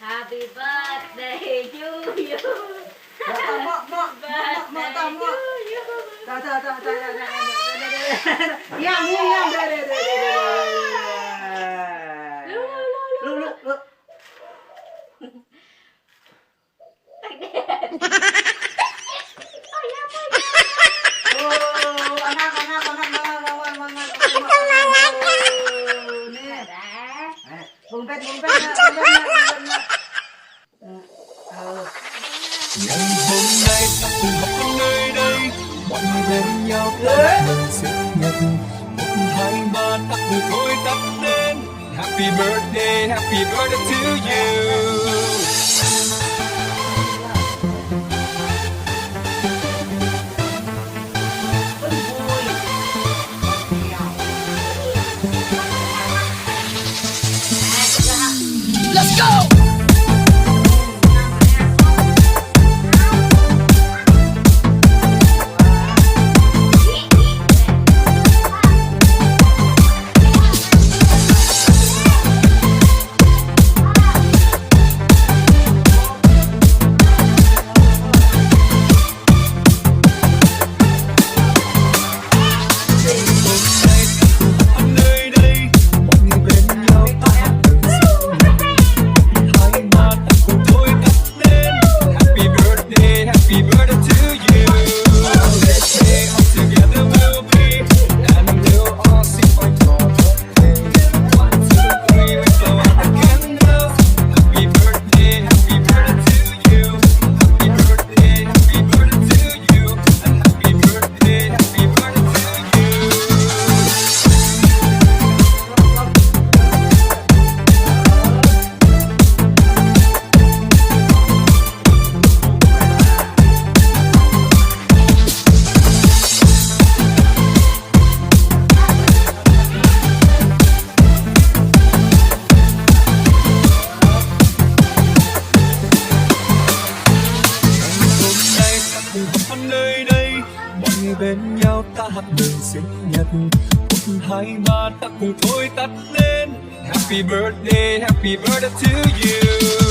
Happy birthday to you. Ngày hôm nay ta cùng học ở nơi đây, mọi người bên nhau ta mừng sinh nhật. 1, 2, 3 ta cùng thôi tắt đến. Happy birthday to you. Let's go. Nơi đây mọi người bên nhau ta hát mừng sinh nhật. 1, 2, 3 ta cùng thôi tắt lên. Happy birthday to you.